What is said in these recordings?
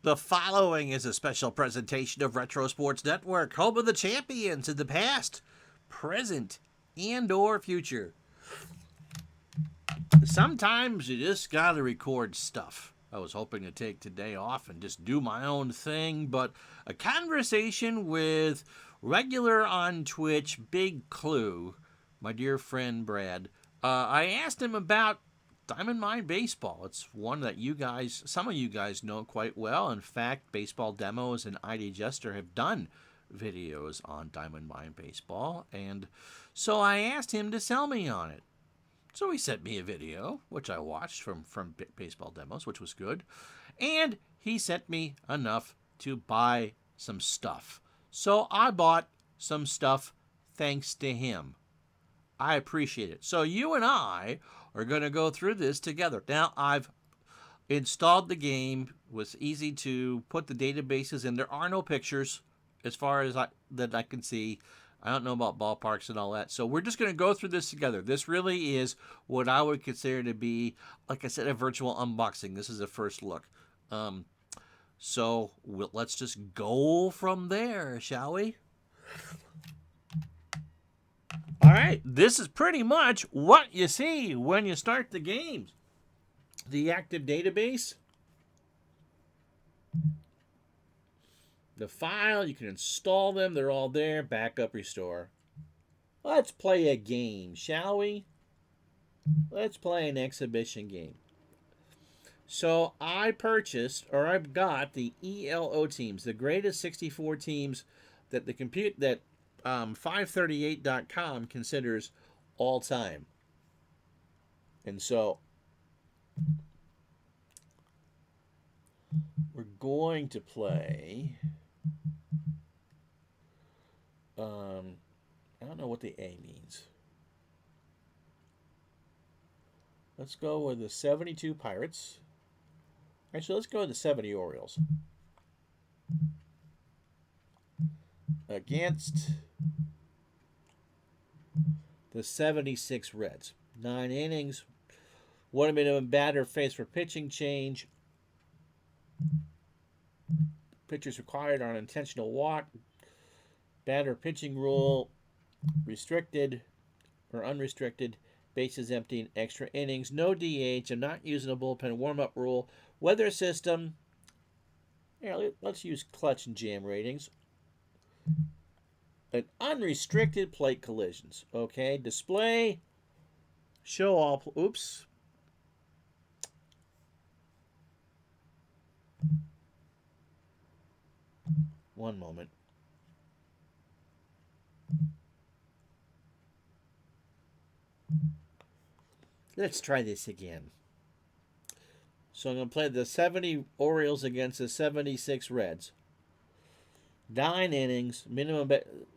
The following is a special presentation of Retro Sports Network, home of the champions in the past, present, and or future. Sometimes you just gotta record stuff. I was hoping to take today off and just do my own thing, but a conversation with regular on Twitch, Big Clue, my dear friend Brad, I asked him about Diamond Mine Baseball. It's one that some of you guys know quite well. In fact, Baseball Demos and ID Jester have done videos on Diamond Mine Baseball, and so I asked him to sell me on it. So he sent me a video, which I watched from Baseball Demos, which was good, and he sent me enough to buy some stuff. So I bought some stuff thanks to him. I appreciate it. So you and I are going to go through this together. Now, I've installed the game. It was easy to put the databases in. There are no pictures as far as that I can see. I don't know about ballparks and all that. So we're just going to go through this together. This really is what I would consider to be, like I said, a virtual unboxing. This is a first look. So let's just go from there, shall we? All right, this is pretty much what you see when you start the games. The active database, the file, you can install them, they're all there, backup, restore. Let's play a game, shall we? Let's play an exhibition game. So I've got the ELO teams, the greatest 64 teams that 538.com considers all time. And so we're going to play, I don't know what the A means. Let's go with the 72 Pirates. Actually, let's go with the 70 Orioles. Against the 76 Reds. 9 innings. 1 minute batter faced for pitching change. Pitchers required on intentional walk. Batter pitching rule. Restricted or unrestricted. Bases empty, extra innings. No DH. I'm not using a bullpen warm-up rule. Weather system. Yeah, let's use clutch and jam ratings. An unrestricted plate collisions. Okay, display. Show all. Oops. One moment. Let's try this again. So I'm going to play the 70 Orioles against the 76 Reds. 9 innings, minimum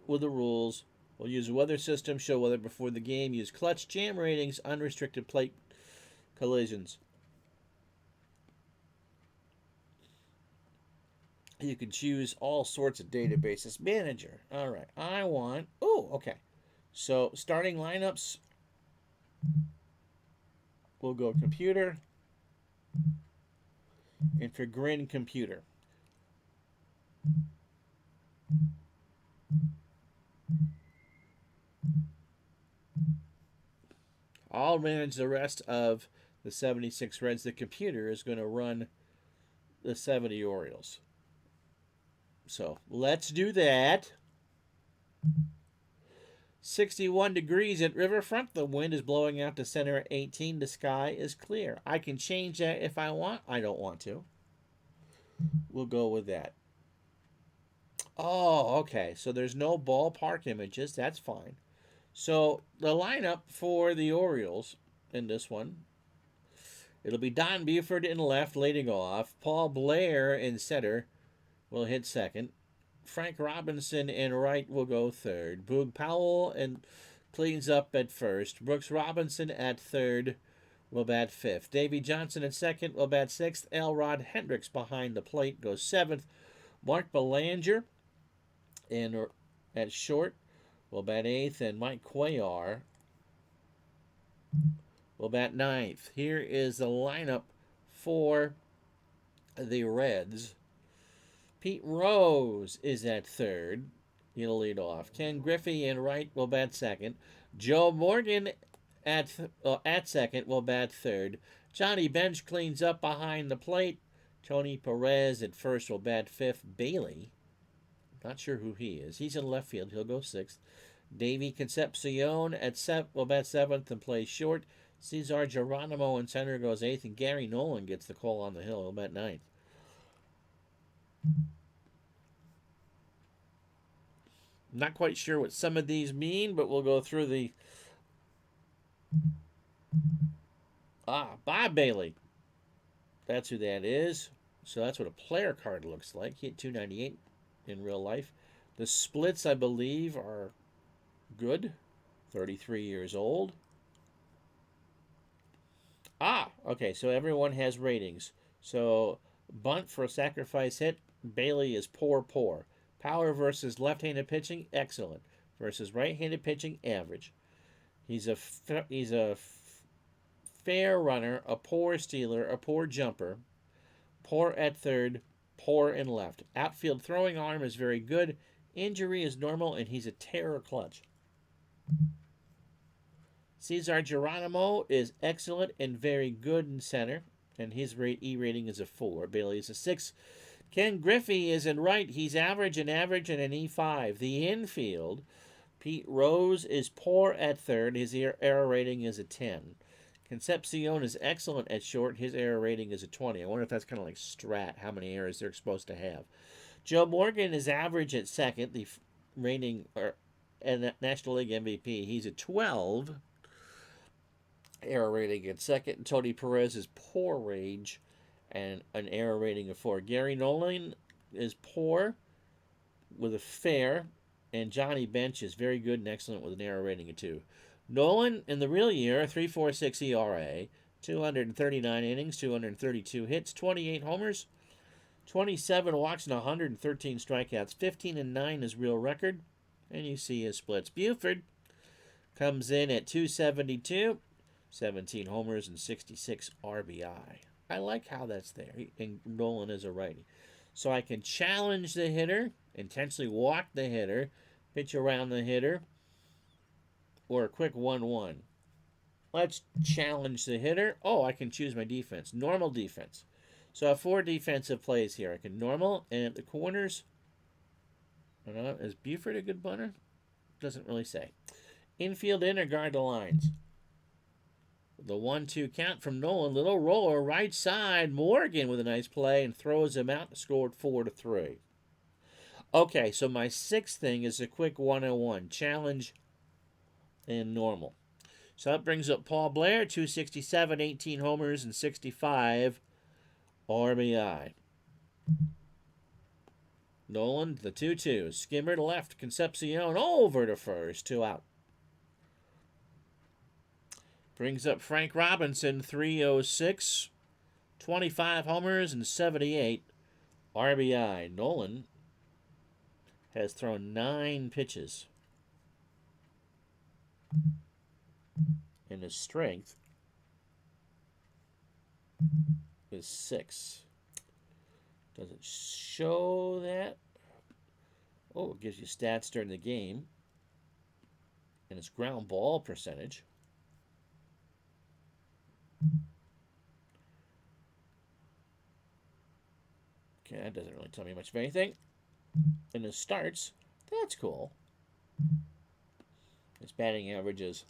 with the rules. We'll use a weather system, show weather before the game. Use clutch, jam ratings, unrestricted plate collisions. You can choose all sorts of databases. Manager. All right. Okay. So starting lineups. We'll go computer. And for Grin computer. I'll manage the rest of the 76 Reds. The computer is going to run the 70 Orioles. So let's do that. 61 degrees at Riverfront. The wind is blowing out to center at 18. The sky is clear. I can change that if I want. I don't want to. We'll go with that. Oh, okay. So there's no ballpark images. That's fine. So the lineup for the Orioles in this one, it'll be Don Buford in left leading off. Paul Blair in center will hit second. Frank Robinson in right will go third. Boog Powell and cleans up at first. Brooks Robinson at third will bat fifth. Davey Johnson at second will bat sixth. Elrod Hendricks behind the plate goes seventh. Mark Belanger at short will bat eighth, and Mike Cuellar will bat ninth. Here is the lineup for the Reds. Pete Rose is at third. He'll lead off. Ken Griffey in right will bat second. Joe Morgan at second will bat third. Johnny Bench cleans up behind the plate. Tony Perez at first will bat fifth. Bailey, not sure who he is. He's in left field. He'll go sixth. Davey Concepcion will bat seventh and plays short. Cesar Geronimo in center goes eighth, and Gary Nolan gets the call on the hill. He'll bat ninth. Not quite sure what some of these mean, but we'll go through the... Bob Bailey. That's who that is. So that's what a player card looks like. He had 298 in real life. The splits, I believe, are good. 33 years old. Okay, so everyone has ratings. So bunt for a sacrifice hit, Bailey is poor. Power versus left-handed pitching, excellent. Versus right-handed pitching, average. He's a fair runner, a poor stealer, a poor jumper, poor at third, poor in left. Outfield throwing arm is very good. Injury is normal, and he's a terror clutch. Cesar Geronimo is excellent and very good in center, and his E rating is a 4. Bailey is a 6. Ken Griffey is in right. He's average and an E5. The infield, Pete Rose is poor at third. His error rating is a 10. Concepcion is excellent at short. His error rating is a 20. I wonder if that's kind of like Strat, how many errors they're supposed to have. Joe Morgan is average at second. The rating and National League MVP, he's a 12. Error rating at second. And Tony Perez is poor range and an error rating of 4. Gary Nolan is poor with a fair, and Johnny Bench is very good and excellent with an error rating of 2. Nolan in the real year, 3.46 ERA, 239 innings, 232 hits, 28 homers, 27 walks, and 113 strikeouts. 15-9 is real record, and you see his splits. Buford comes in at 272, 17 homers, and 66 RBI. I like how that's there. And Nolan is a righty. So I can challenge the hitter, intentionally walk the hitter, pitch around the hitter, or a quick 1-1. Let's challenge the hitter. I can choose my defense. Normal defense. So I have 4 defensive plays here. I can normal, and at the corners, is Buford a good bunter? Doesn't really say. Infield in or guard the lines. The 1-2 count from Nolan. Little roller, right side. Morgan with a nice play and throws him out and scored 4-3. Okay, so my 6th thing is a quick 101. Challenge and normal. So that brings up Paul Blair, 267, 18 homers, and 65 RBI. Nolan, the 2-2. Skimmer to left. Concepcion over to first. 2 out. Brings up Frank Robinson, 306, 25 homers, and 78 RBI. Nolan has thrown 9 pitches. And his strength is 6. Does it show that? It gives you stats during the game. And his ground ball percentage. Okay, that doesn't really tell me much of anything. And his starts, that's cool. His batting averages.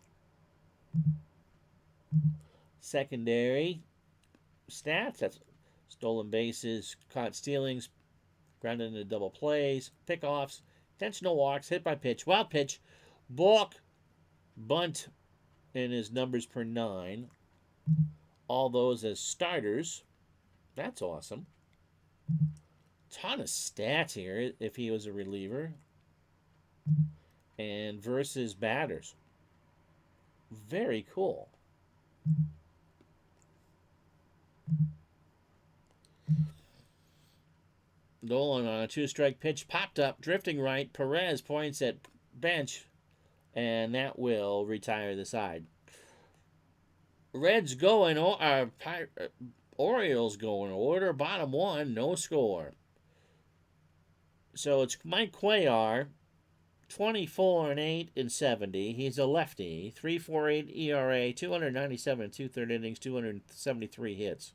Secondary stats, that's stolen bases, caught stealings, grounded into double plays, pickoffs, intentional walks, hit by pitch, wild pitch, balk, bunt, and his numbers per 9. All those as starters. That's awesome. Ton of stats here if he was a reliever. And versus batters. Very cool. Nolan on a 2-strike pitch popped up, drifting right. Perez points at bench, and that will retire the side. Reds going, Orioles going order, bottom 1, no score. So it's Mike Cuellar, 24 and 8 in 70. He's a lefty. 3.48 ERA, 297 and two-third innings, 273 hits.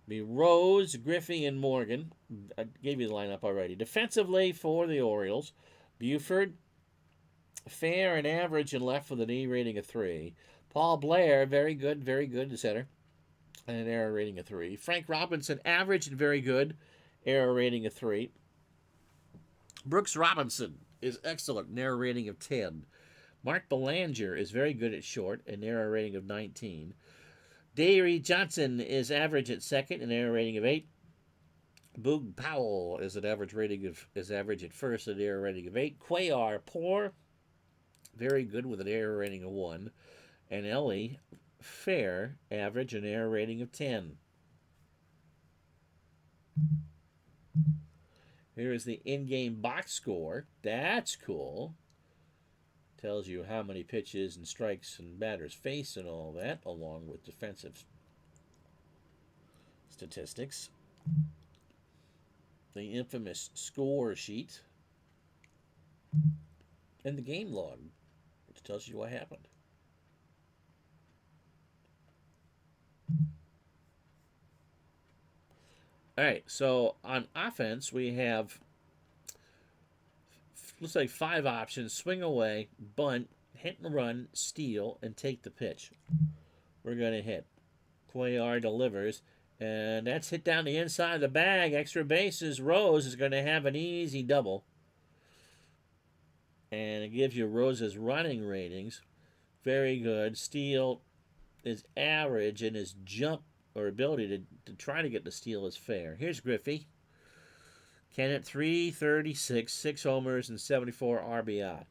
Be Rose, Griffey, and Morgan. I gave you the lineup already. Defensively for the Orioles, Buford, fair and average and left with an E rating of 3. Paul Blair, very good in center, and an error rating of 3. Frank Robinson, average and very good, error rating of 3. Brooks Robinson is excellent, an error rating of 10. Mark Belanger is very good at short, an error rating of 19. Dairy Johnson is average at second, an error rating of 8. Boog Powell is average at first, an error rating of 8. Cuellar poor, very good with an error rating of 1. And Ellie fair, average, an error rating of 10. Here is the in-game box score. That's cool. Tells you how many pitches and strikes and batters face and all that, along with defensive statistics. The infamous score sheet. And the game log, which tells you what happened. All right, so on offense, we have, looks like 5 options: swing away, bunt, hit and run, steal, and take the pitch. We're going to hit. Cuellar delivers, and that's hit down the inside of the bag. Extra bases. Rose is going to have an easy double. And it gives you Rose's running ratings. Very good. Steal is average, and his jump or ability to try to get the steal is fair. Here's Griffey. Kennett, 336, 6 homers, and 74 RBI.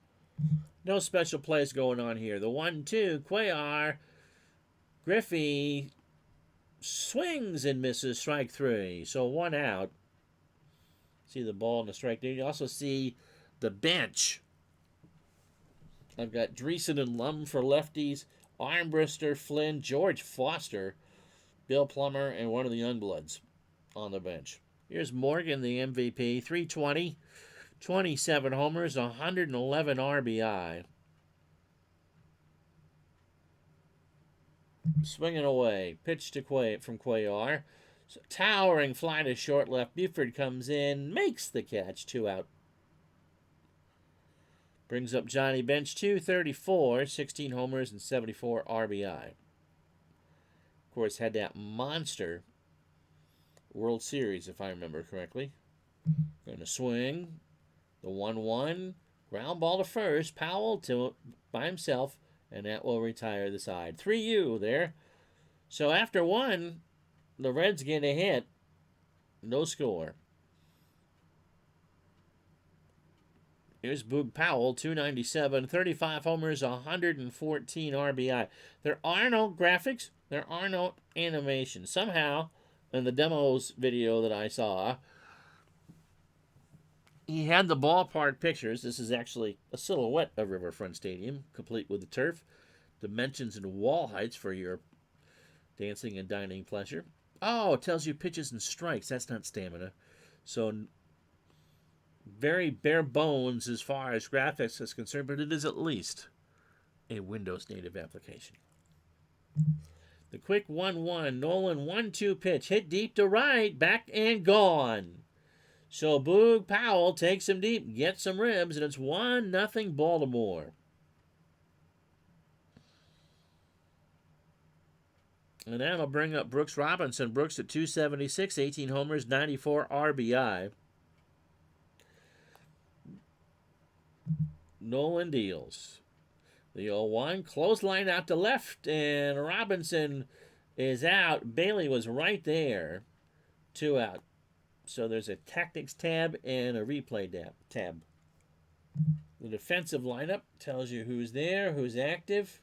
No special plays going on here. The 1-2, Cuellar. Griffey swings and misses, strike 3. So 1 out. See the ball and the strike there. You also see the bench. I've got Dreesen and Lum for lefties, Armbrister, Flynn, George Foster, Bill Plummer, and one of the Youngbloods on the bench. Here's Morgan, the MVP, 320, 27 homers, 111 RBI. Swinging away, pitch to from Cuellar. So, towering fly to short left. Buford comes in, makes the catch, 2 out. Brings up Johnny Bench, 234, 16 homers, and 74 RBI. Of course, had that monster World Series, if I remember correctly. Going to swing. The 1-1. Ground ball to first. Powell by himself, and that will retire the side. 3-U there. So after 1, the Reds get a hit. No score. Here's Boog Powell, 297, 35 homers, 114 RBI. There are no graphics. There are no animations. Somehow, in the demos video that I saw, he had the ballpark pictures. This is actually a silhouette of Riverfront Stadium, complete with the turf, dimensions, and wall heights for your dancing and dining pleasure. Oh, it tells you pitches and strikes. That's not stamina. So very bare bones as far as graphics is concerned, but it is at least a Windows native application. The quick 1-1, Nolan 1-2 pitch, hit deep to right, back and gone. So Boog Powell takes him deep, gets some ribs, and it's 1-0 Baltimore. And that'll bring up Brooks Robinson. Brooks at 276, 18 homers, 94 RBI. Nolan deals. The 0-1, clothesline out to left, and Robinson is out. Bailey was right there. 2 out. So there's a tactics tab and a replay tab. The defensive lineup tells you who's there, who's active.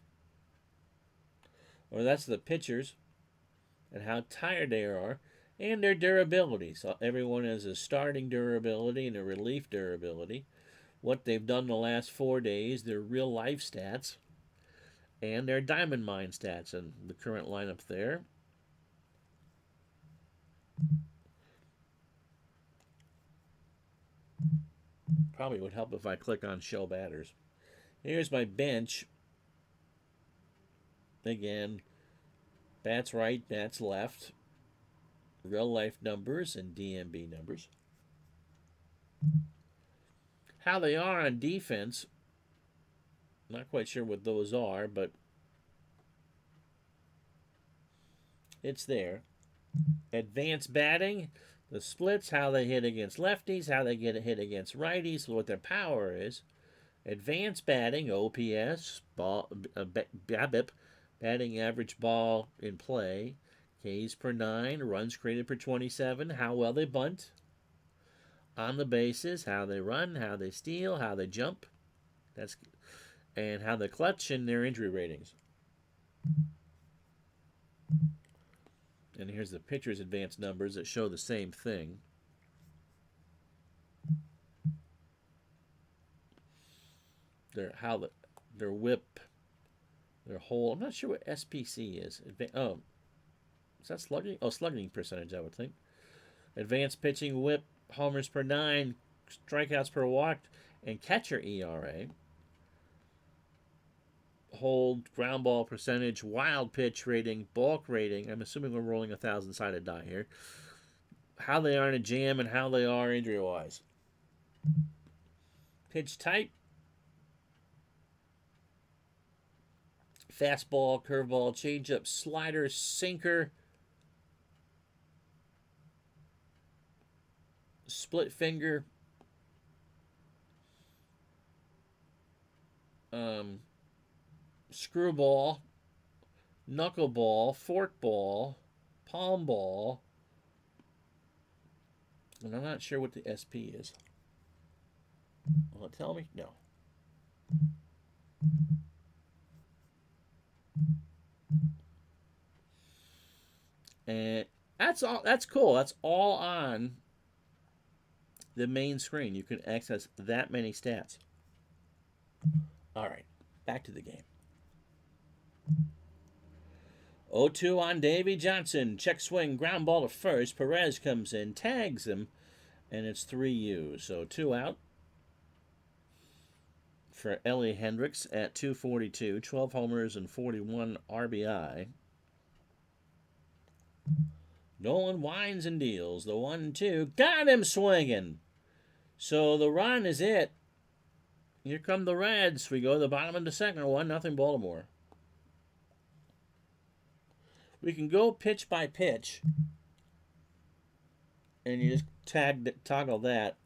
Or that's the pitchers and how tired they are, and their durability. So everyone has a starting durability and a relief durability. What they've done the last 4 days, their real life stats, and their diamond mine stats, and the current lineup there. Probably would help if I click on show batters. Here's my bench. Again, bats right, bats left. Real life numbers and DMB numbers. How they are on defense, not quite sure what those are, but it's there. Advanced batting, the splits, how they hit against lefties, how they get a hit against righties, what their power is. Advanced batting, OPS, BABIP, batting average ball in play, Ks per 9, runs created per 27, how well they bunt, on the bases, how they run, how they steal, how they jump, and how they clutch and their injury ratings. And here's the pitcher's advanced numbers that show the same thing. Their whip, their whole. I'm not sure what SPC is. Is that slugging? Oh, slugging percentage, I would think. Advanced pitching whip, homers per 9, strikeouts per walk, and catcher ERA. Hold, ground ball percentage, wild pitch rating, balk rating. I'm assuming we're rolling a 1,000-sided die here. How they are in a jam and how they are injury-wise. Pitch type. Fastball, curveball, changeup, slider, sinker, split finger, screwball, knuckleball, forkball, palm ball, and I'm not sure what the SP is. Will it tell me? No. And that's all. That's cool. That's all on the main screen. You can access that many stats. All right, back to the game. 0-2 on Davy Johnson. Check swing, ground ball to first. Perez comes in, tags him, and it's 3U. So 2 out for Ellie Hendricks at 242. 12 homers and 41 RBI. Nolan winds and deals. The 1-2. Got him swinging. So the run is it. Here come the Reds. We go to the bottom of the second. 1-0 Baltimore. We can go pitch by pitch. And you just toggle that.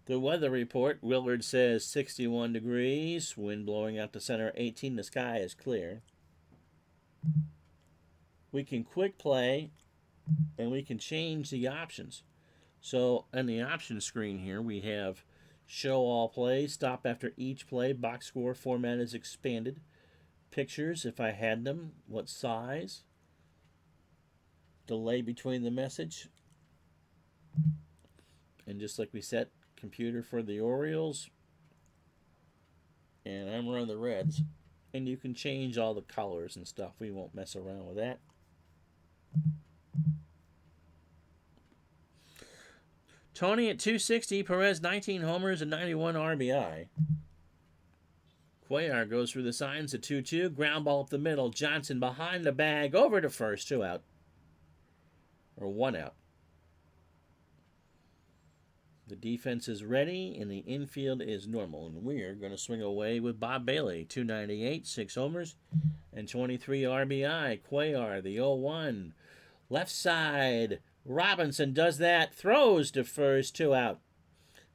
The weather report. Willard says 61 degrees. Wind blowing out to center 18. The sky is clear. We can quick play. And we can change the options. So on the option screen here, we have show all plays, stop after each play, box score format is expanded, pictures if I had them, what size, delay between the message, and just like we set computer for the Orioles, and I'm running the Reds, and you can change all the colors and stuff. We won't mess around with that. Tony at 260, Perez 19 homers and 91 RBI. Cuellar goes through the signs at 2-2. Ground ball up the middle. Johnson behind the bag. Over to first. 2 out. Or 1 out. The defense is ready and the infield is normal. And we're going to swing away with Bob Bailey. 298, 6 homers, and 23 RBI. Cuellar, the 0-1. Left side. Robinson does that. Throws to first. 2 out.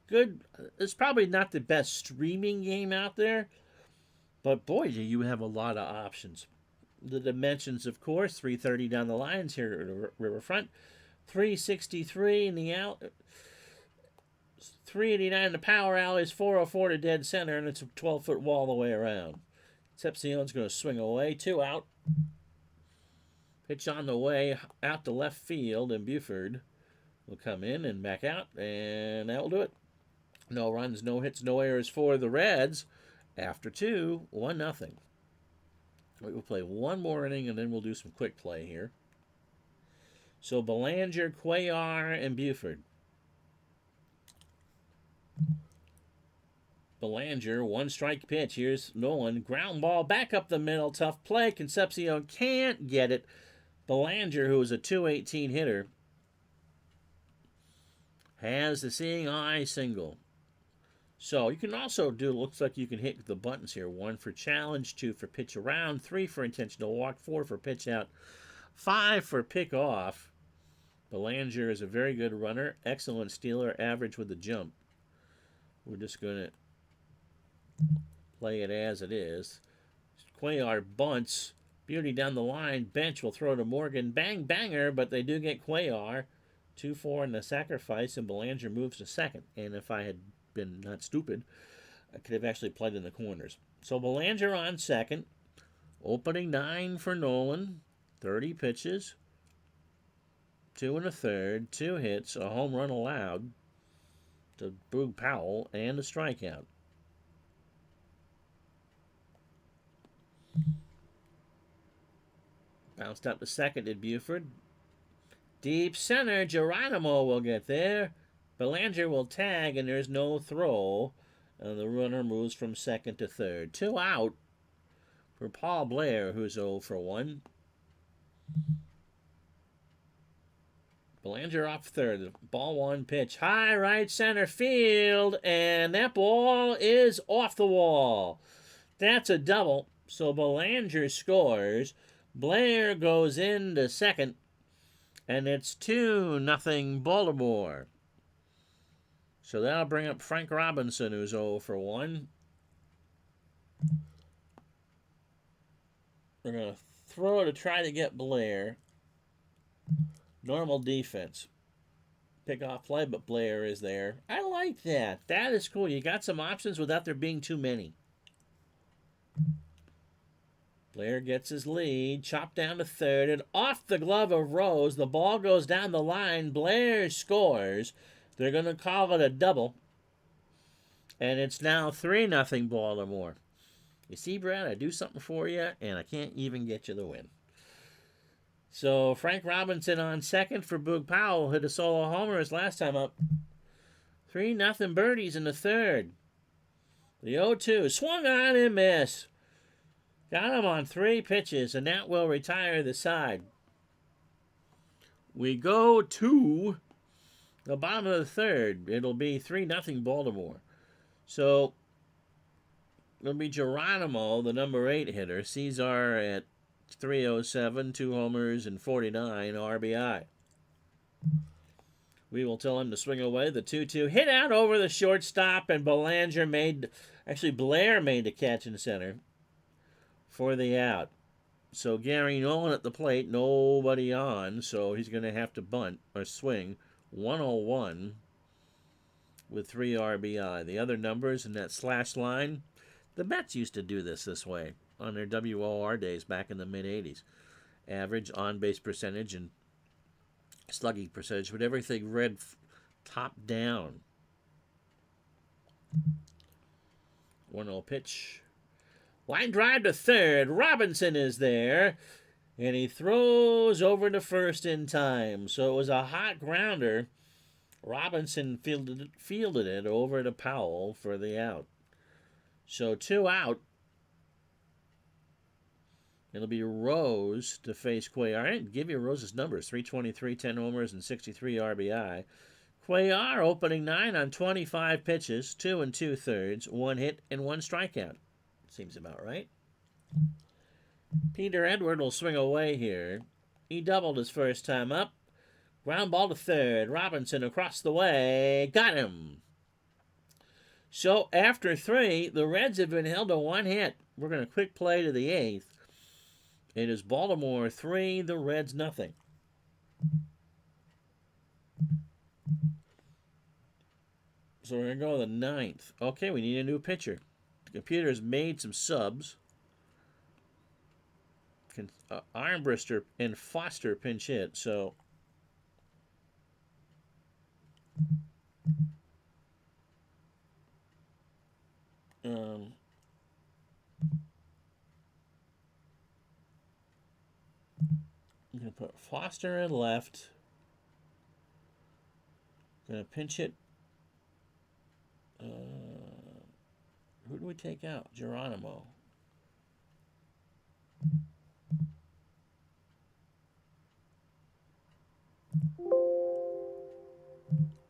Good. It's probably not the best streaming game out there. But boy, do you have a lot of options. The dimensions, of course. 330 down the lines here at Riverfront. 363 in the out. 389 in the power alleys. 404 to dead center. And it's a 12-foot wall the way around. Concepcion's going to swing away. 2 out. Pitch on the way out to left field, and Buford will come in and back out, and that will do it. No runs, no hits, no errors for the Reds. After 2, 1-0. We'll play one more inning, and then we'll do some quick play here. So Belanger, Cuellar, and Buford. Belanger, one strike pitch. Here's Nolan. Ground ball back up the middle. Tough play. Concepcion can't get it. Belanger, who is a 218 hitter, has the seeing eye single. So you can also do, looks like you can hit the buttons here. 1 for challenge, 2 for pitch around, 3 for intentional walk, 4 for pitch out, 5 for pick off. Belanger is a very good runner, excellent stealer, average with the jump. We're just going to play it as it is. Cuellar bunts. Beauty down the line. Bench will throw to Morgan. Bang, banger, but they do get Cuellar. 2-4 in the sacrifice, and Belanger moves to second. And if I had been not stupid, I could have actually played in the corners. So Belanger on second. Opening 9 for Nolan. 30 pitches. 2 1/3. 2 hits. A home run allowed to Boog Powell, and a strikeout. Bounced up to second at Buford. Deep center, Geronimo will get there. Belanger will tag, and there's no throw. And the runner moves from second to third. 2 out for Paul Blair, who's 0 for 1. Belanger off third. Ball 1 pitch. High right center field. And that ball is off the wall. That's a double. So Belanger scores. Blair goes into second. And it's 2-0 Baltimore. So that'll bring up Frank Robinson, who's 0 for 1. We're going to throw to try to get Blair. Normal defense. Pick off play, but Blair is there. I like that. That is cool. You got some options without there being too many. Blair gets his lead. Chopped down to third. And off the glove of Rose. The ball goes down the line. Blair scores. They're going to call it a double. And it's now 3-0 Baltimore. You see, Brad, I do something for you, and I can't even get you the win. So Frank Robinson on second for Boog Powell. Hit a solo homer his last time up. 3-0 birdies in the third. The 0-2 swung on and missed. Got him on 3 pitches, and that will retire the side. We go to the bottom of the third. It'll be 3-0 Baltimore. So it'll be Geronimo, the number 8 hitter. Cesar at 307, 2 homers, and 49 RBI. We will tell him to swing away. The 2-2 hit out over the shortstop, and Blair made the catch in center for the out. So Gary Nolan at the plate, nobody on, so he's going to have to bunt or swing. 101 with 3 RBI. The other numbers in that slash line, the Mets used to do this way on their WOR days back in the mid-'80s. Average on-base percentage and slugging percentage, but everything read top down. 1-0 pitch. Line drive to third. Robinson is there, and he throws over to first in time. So it was a hot grounder. Robinson fielded it over to Powell for the out. So 2 out. It'll be Rose to face Cuellar. I didn't give you Rose's numbers. 323, 10 homers, and 63 RBI. Cuellar opening 9 on 25 pitches, 2 2/3, 1 hit, and 1 strikeout. Seems about right. Peter Edward will swing away here. He doubled his first time up. Ground ball to third. Robinson across the way. Got him. So after 3, the Reds have been held to 1 hit. We're going to quick play to the 8th. It is Baltimore 3, the Reds nothing. So we're going to go to the 9th. Okay, we need a new pitcher. The computer's made some subs. Armbrister and Foster pinch hit, so I'm going to put Foster in left. Going to pinch hit Who do we take out? Geronimo.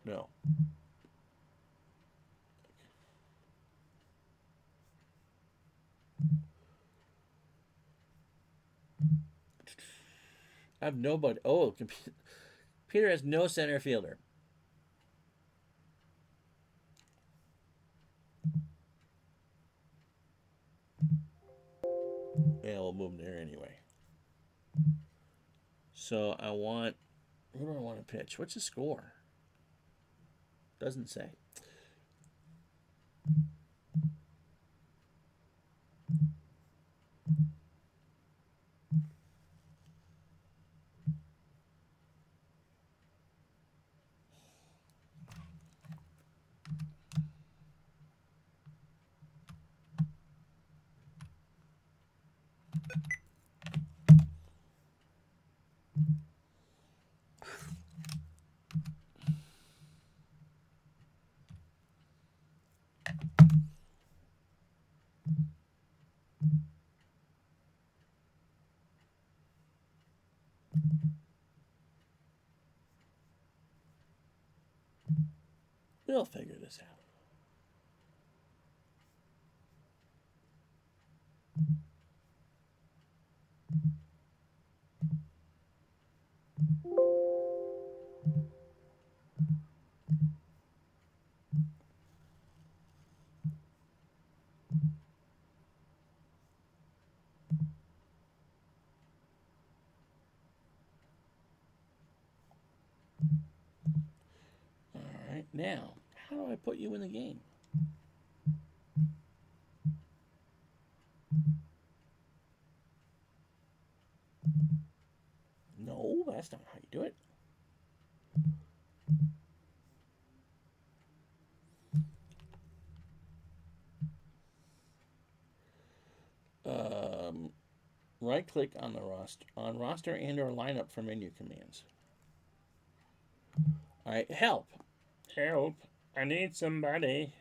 No. I have nobody. Oh, computer has no center fielder. Yeah, we'll move him there anyway. So I want. Who do I want to pitch? What's the score? Doesn't say. We'll figure this out. All right, now, how do I put you in the game? No, that's not how you do it. Right click on the roster and or lineup for menu commands. All right, help. Help. I need somebody.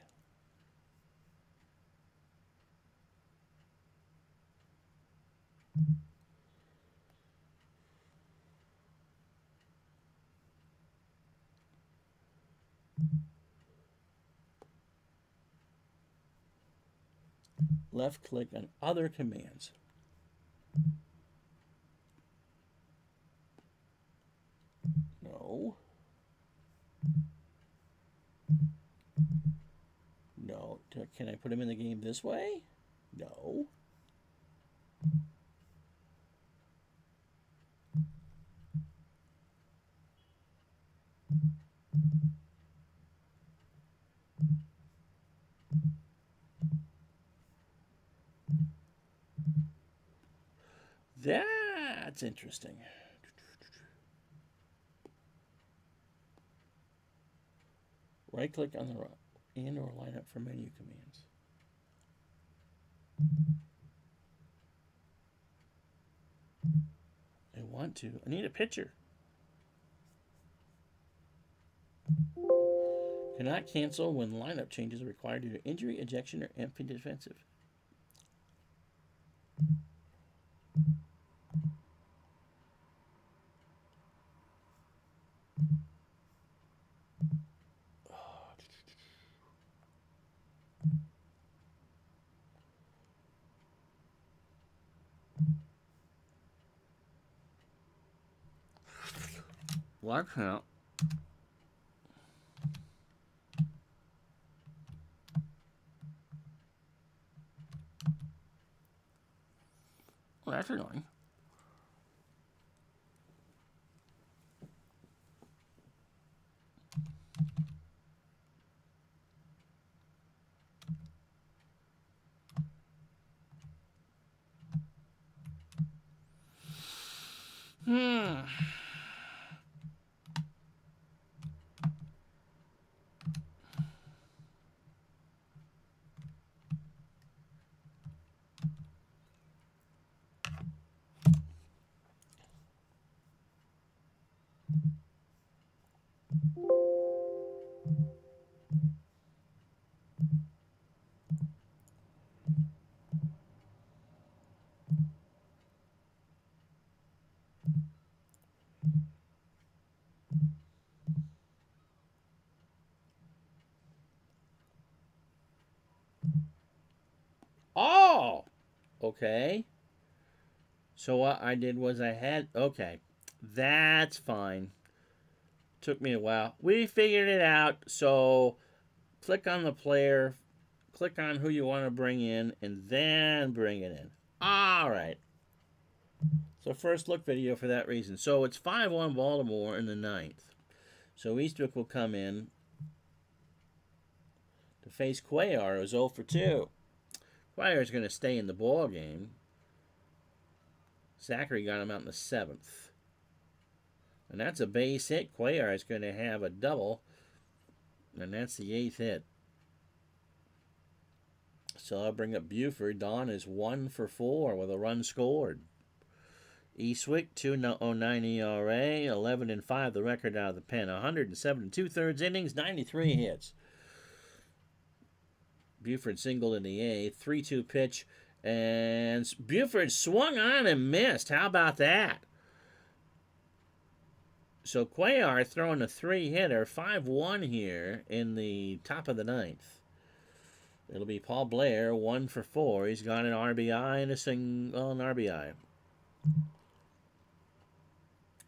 Left click on other commands. No. No. Can I put him in the game this way? No. That's interesting. Right click on the and or lineup for menu commands. I need a pitcher. Cannot cancel when lineup changes are required due to injury, ejection, or empty defensive. Well, I can't. Well, that's annoying. Okay. So what I did was I had... Okay. That's fine. Took me a while. We figured it out. So click on the player. Click on who you want to bring in. And then bring it in. All right. So first look video for that reason. So it's 5-1 Baltimore in the ninth. So Eastwick will come in to face Cuellar, who's 0 for 2. Cuellar is going to stay in the ball game. Zachary got him out in the 7th. And that's a base hit. Cuellar is going to have a double. And that's the 8th hit. So I'll bring up Buford. Don is 1 for 4 with a run scored. Eastwick, 2.09 ERA, 11-5 the record out of the pen. 107 2/3 innings, 93 hits. Buford singled in the 8th, 3-2 pitch, and Buford swung on and missed. How about that? So Cuellar throwing a 3-hitter, 5-1 here in the top of the 9th. It'll be Paul Blair, 1 for 4. He's got an RBI and an RBI.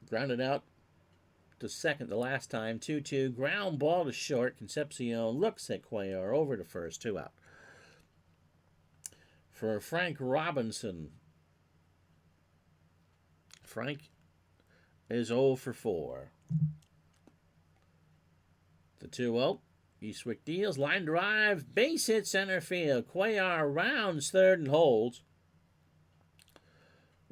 Grounded out to second the last time, 2-2. Ground ball to short. Concepcion looks at Cuellar over to first, 2 out. For Frank Robinson. Frank is 0 for 4. The 2-0. Eastwick deals. Line drive. Base hit center field. Cuellar rounds third and holds.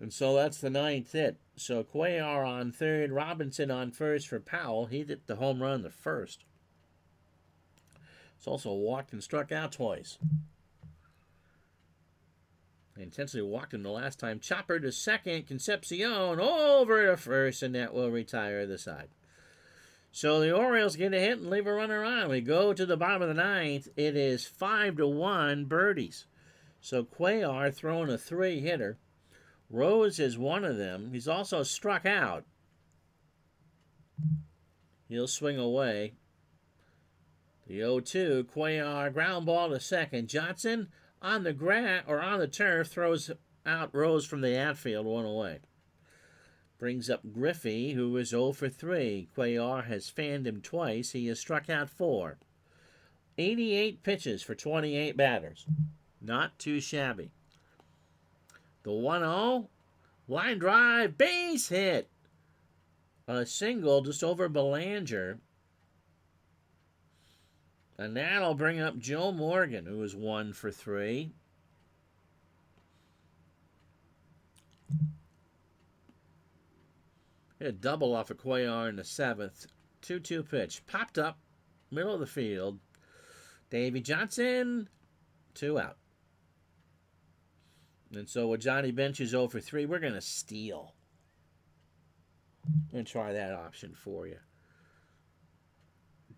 And so that's the 9th hit. So Cuellar on third, Robinson on first for Powell. He hit the home run the first. He's also walked and struck out twice. They intentionally walked him the last time. Chopper to second, Concepcion over to first, and that will retire the side. So the Orioles get a hit and leave a runner on. We go to the bottom of the 9th. It is 5-1 birdies. So Cuellar throwing a 3-hitter. Rose is one of them. He's also struck out. He'll swing away. The 0-2, Cuellar ground ball to second. Johnson on the on the turf throws out Rose from the outfield, 1 away. Brings up Griffey, who is 0 for 3. Cuellar has fanned him twice. He has struck out 4. 88 pitches for 28 batters. Not too shabby. The 1-0, line drive, base hit. A single just over Belanger. And that'll bring up Joe Morgan, who is 1 for 3. Hit a double off of Cuellar in the 7th. 2-2 pitch. Popped up, middle of the field. Davey Johnson, 2 out. And so with Johnny Bench is 0 for 3, we're going to steal. I'm going to try that option for you.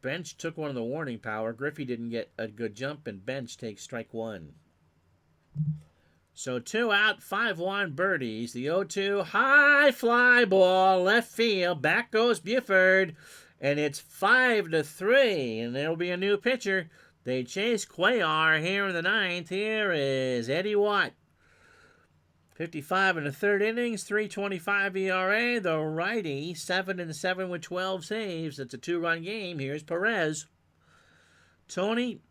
Bench took one of the warning power. Griffey didn't get a good jump, and Bench takes strike 1. So 2 out, 5-1 birdies. The 0-2, high fly ball, left field. Back goes Buford, and it's 5-3, and there'll be a new pitcher. They chase Cuellar here in the 9th. Here is Eddie Watt. 55 in the 3rd innings, 3.25 ERA. The righty, 7-7 with 12 saves. It's a 2-run game. Here's Perez. Tony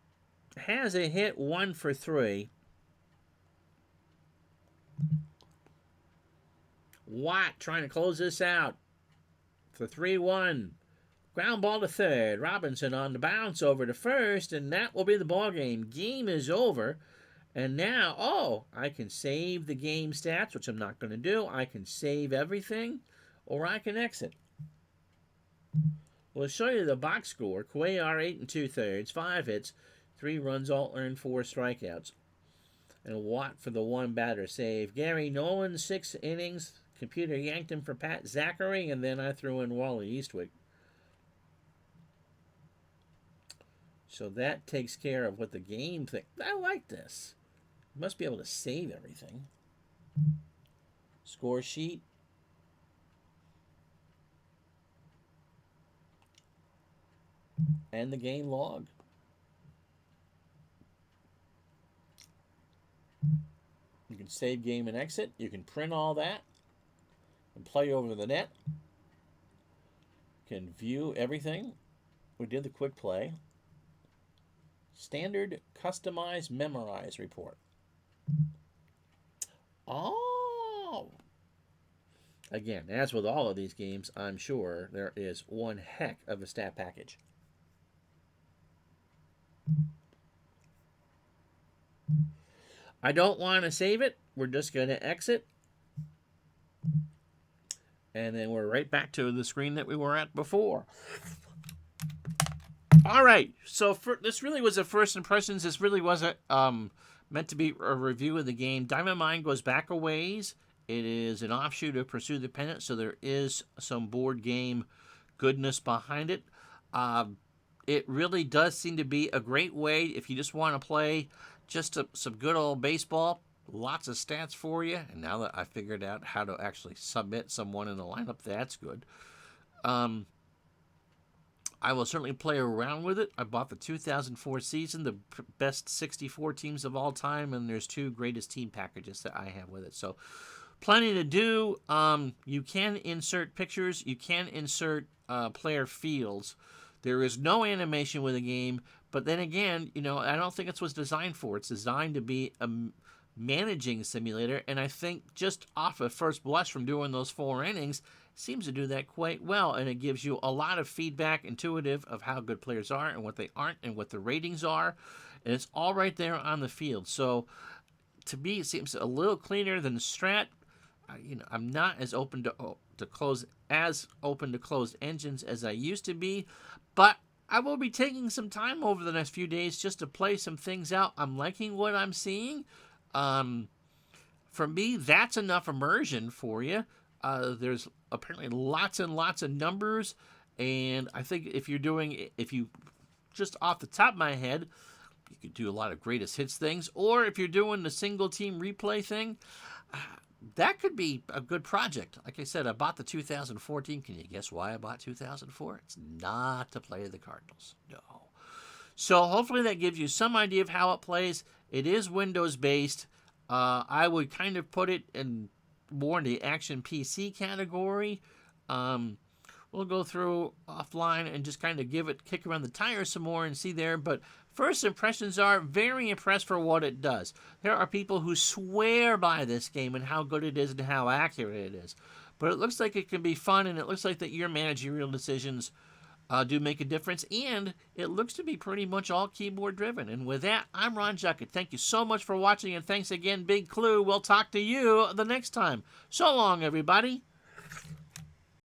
has a hit, 1 for 3. Watt trying to close this out for 3-1. Ground ball to third. Robinson on the bounce over to first, and that will be the ball game. Game is over. And now, I can save the game stats, which I'm not going to do. I can save everything, or I can exit. We'll show you the box score. Cuellar, 8 2/3, 5 hits, 3 runs, all earned, 4 strikeouts. And Watt for the 1 batter save. Gary Nolan, 6 innings. Computer yanked him for Pat Zachary, and then I threw in Wally Eastwick. So that takes care of what the game thing. I like this. You must be able to save everything. Score sheet. And the game log. You can can save game and exit. You can print all that and play over the net. You can view everything. We did the quick play. Standard customize memorize report. Oh! Again, as with all of these games, I'm sure there is one heck of a stat package. I don't want to save it. We're just going to exit. And then we're right back to the screen that we were at before. All right. So this really was a first impressions. This really wasn't meant to be a review of the game. Diamond Mine goes back a ways. It is an offshoot of Pursue the Pennant, so there is some board game goodness behind it. It really does seem to be a great way if you just want to play just some good old baseball. Lots of stats for you. And now that I figured out how to actually submit someone in the lineup, that's good. I will certainly play around with it. I bought the 2004 season, the best 64 teams of all time, and there's 2 greatest team packages that I have with it. So plenty to do. You can insert pictures. You can insert player fields. There is no animation with the game, but then again, I don't think it's what's designed for. It's designed to be a managing simulator, and I think just off of first blush from doing those 4 innings, seems to do that quite well, and it gives you a lot of feedback, intuitive, of how good players are and what they aren't and what the ratings are, and it's all right there on the field. So to me, it seems a little cleaner than Strat. I'm not as open to closed engines as I used to be, but I will be taking some time over the next few days just to play some things out. I'm liking what I'm seeing. For me, that's enough immersion for you. There's apparently lots and lots of numbers, and I think if you just off the top of my head, you could do a lot of greatest hits things, or if you're doing the single team replay thing, that could be a good project. Like I said, I bought the 2014. Can you guess why I bought 2004? It's not to play the Cardinals. No. So hopefully that gives you some idea of how it plays. It is Windows-based. I would kind of put it more in the action PC category. We'll go through offline and just kind of kick around the tires some more and see there. But first impressions are very impressed for what it does. There are people who swear by this game and how good it is and how accurate it is. But it looks like it can be fun, and it looks like that your managerial decisions do make a difference. And it looks to be pretty much all keyboard driven. And with that, I'm Ron Juckett. Thank you so much for watching, and thanks again, Big Clue. We'll talk to you the next time. So long, everybody.